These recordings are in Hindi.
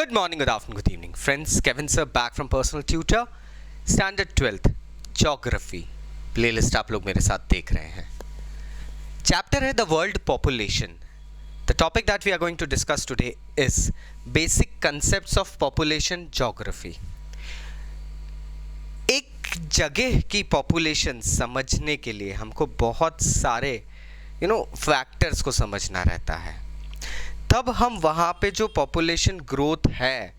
Good morning, good afternoon, good evening. Friends, Kevin sir back from Personal Tutor, Standard 12th, Geography. Playlist आप लोग मेरे साथ देख रहे हैं. Chapter है The World Population. The topic that we are going to discuss today is Basic Concepts of Population Geography. एक जगह की population समझने के लिए हमको बहुत सारे फैक्टर्स को समझना रहता है. तब हम वहाँ पे जो पॉपुलेशन ग्रोथ है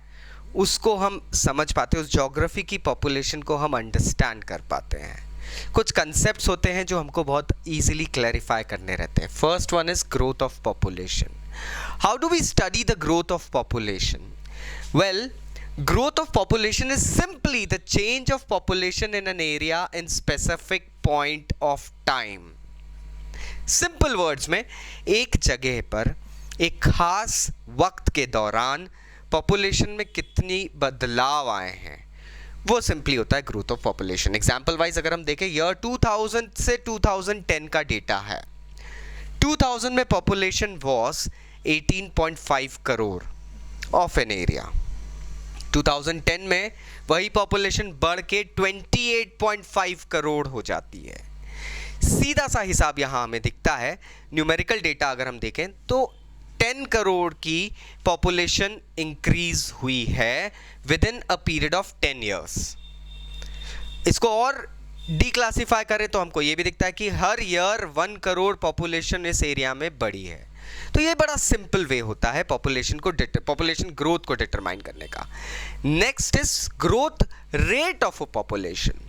उसको हम समझ पाते हैं, उस ज्योग्राफी की पॉपुलेशन को हम अंडरस्टैंड कर पाते हैं. कुछ कंसेप्ट्स होते हैं जो हमको बहुत इजीली क्लैरिफाई करने रहते हैं. First one is growth of population. How do we study the growth of population? Well, growth of population is simply the change of population in an area in specific point of time. Simple words में, एक जगह पर एक खास वक्त के दौरान पॉपुलेशन में कितनी बदलाव आए हैं, वो सिंपली होता है growth of population. Example wise अगर हम देखें, ईयर 2000 से 2010 का डेटा है. 2000 में population was 18.5 crore of an area. 2010 में वही पॉपुलेशन बढ़ के 28.5 करोड़ हो जाती है. सीधा सा हिसाब यहां हमें दिखता है. न्यूमेरिकल डेटा अगर हम देखें तो 10 करोड़ की पॉपुलेशन इंक्रीज हुई है with in a period of 10 years. इसको और डिक्लासिफाई करें तो हमको ये भी दिखता है कि हर ईयर 1 करोड़ पॉपुलेशन इस एरिया में बढ़ी है. तो ये बड़ा सिंपल वे होता है पॉपुलेशन ग्रोथ को डिटरमाइन करने का. Next is growth rate of a population.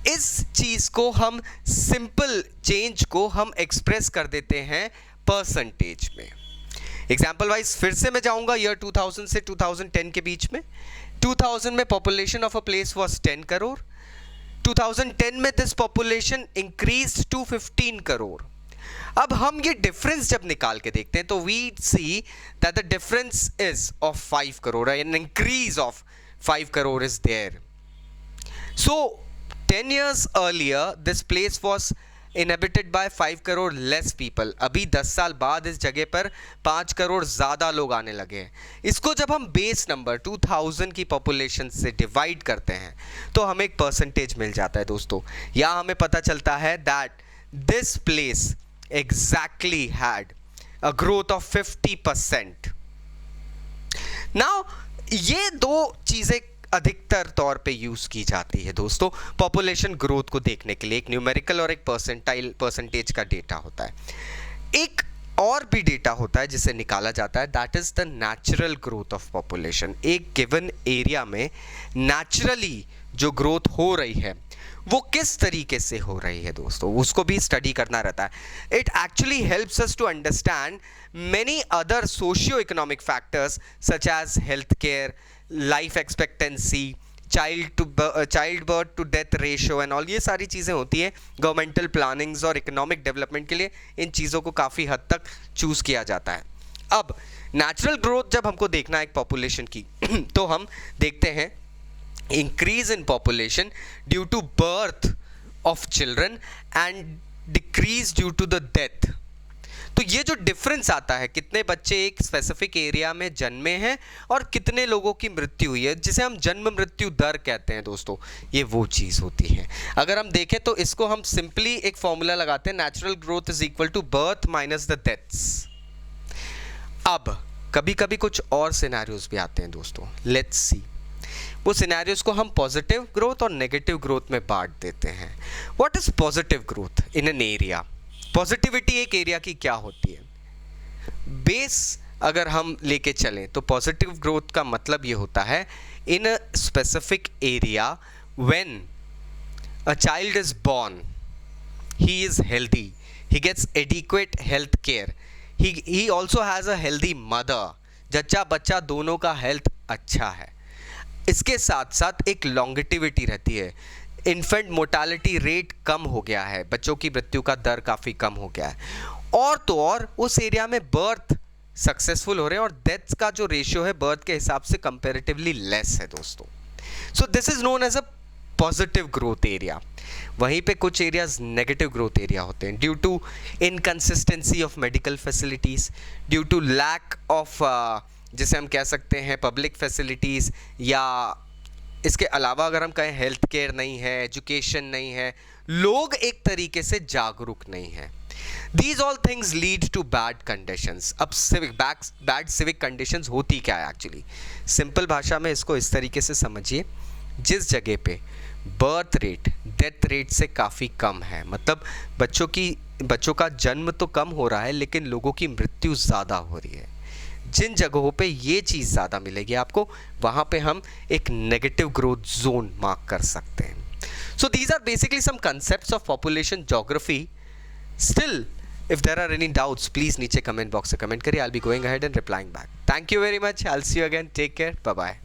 इस चीज को हम सिंपल चेंज को हम एक्सप्रेस कर देते हैं परसेंटेज में. एग्जाम्पल वाइज फिर से मैं जाऊंगा ईयर 2000 से 2010 के बीच में. 2000 में population of a place was 10 crore. 2010 में this population increased to 15 crore. अब हम ये डिफरेंस जब निकाल के देखते हैं तो we see that the difference is of 5 crore. An increase of 5 crore is there. So 10 years earlier this place was inhabited by 5 crore less people. अभी 10 साल बाद इस जगह पर 5 करोड़ ज़्यादा लोग आने लगे हैं. इसको जब हम बेस नंबर 2000 की पॉपुलेशन से डिवाइड करते हैं तो हमें एक परसेंटेज मिल जाता है दोस्तों. यहाँ हमें पता चलता है that this place exactly had a growth of 50%. Now ये दो चीज़ें अधिकतर तौर पे यूज की जाती है दोस्तों पॉपुलेशन ग्रोथ को देखने के लिए. एक न्यूमेरिकल और एक परसेंटेज का डेटा होता है. एक और भी डेटा होता है जिसे निकाला जाता है, that is the natural growth of population. एक गिवन एरिया में नेचुरली जो ग्रोथ हो रही है वो किस तरीके से हो रही है दोस्तों, उसको भी स्टडी करना रहता है. It actually helps us to understand many other socio economic factors such as health care, life expectancy, child birth to death ratio and all. ये सारी चीज़ें होती हैं गवर्नमेंटल प्लानिंग्स और इकोनॉमिक डेवलपमेंट के लिए. इन चीज़ों को काफ़ी हद तक चूज़ किया जाता है. अब नेचुरल ग्रोथ जब हमको देखना है एक पॉपुलेशन की तो हम देखते हैं increase in population due to birth of children and decrease due to the death. तो ये जो डिफरेंस आता है, कितने बच्चे एक स्पेसिफिक एरिया में जन्मे हैं और कितने लोगों की मृत्यु हुई है, जिसे हम जन्म मृत्यु दर कहते हैं दोस्तों, ये वो चीज़ होती है. अगर हम देखें तो इसको हम सिंपली एक फॉर्मूला लगाते हैं, natural growth is equal to birth minus the deaths. अब कभी कभी कुछ और सिनेरियोज भी आते हैं दोस्तों. Let's see. वो सिनेरियोज को हम पॉजिटिव ग्रोथ और नेगेटिव ग्रोथ में बांट देते हैं. What is positive growth in an area? Positivity एक एरिया की क्या होती है? बेस अगर हम लेके चलें तो पॉजिटिव ग्रोथ का मतलब ये होता है in a specific area when a child is born, he is healthy, he gets adequate health care, he also has a healthy mother. जच्चा बच्चा दोनों का हेल्थ अच्छा है. इसके साथ साथ एक लॉन्गेटिविटी रहती है. इन्फेंट मोर्टालिटी रेट कम हो गया है, बच्चों की मृत्यु का दर काफ़ी कम हो गया है. और तो और उस एरिया में बर्थ सक्सेसफुल हो रहे हैं और डेथ्स का जो रेशियो है बर्थ के हिसाब से कंपैरेटिवली लेस है दोस्तों. So this is known as a positive growth area. वहीं पे कुछ एरियाज नेगेटिव ग्रोथ एरिया होते हैं due to inconsistency of medical facilities, due to lack of जिसे हम कह सकते हैं पब्लिक फैसिलिटीज़, या इसके अलावा अगर हम कहें हेल्थ केयर नहीं है, एजुकेशन नहीं है, लोग एक तरीके से जागरूक नहीं है। These all things lead to bad conditions. अब बैड सिविक कंडीशंस होती क्या है एक्चुअली? सिंपल भाषा में इसको इस तरीके से समझिए, जिस जगह पे बर्थ रेट डेथ रेट से काफ़ी कम है, मतलब बच्चों का जन्म तो कम हो रहा है लेकिन लोगों की मृत्यु ज़्यादा हो रही है, जिन जगहों पे ये चीज़ ज़्यादा मिलेगी आपको, वहाँ पे हम एक नेगेटिव ग्रोथ जोन मार्क कर सकते हैं। So these are basically some concepts of population geography. Still if there are any doubts, please नीचे कमेंट बॉक्स से कमेंट करिए, I'll be going ahead and replying back. Thank you very much. I'll see you again. Take care. Bye bye.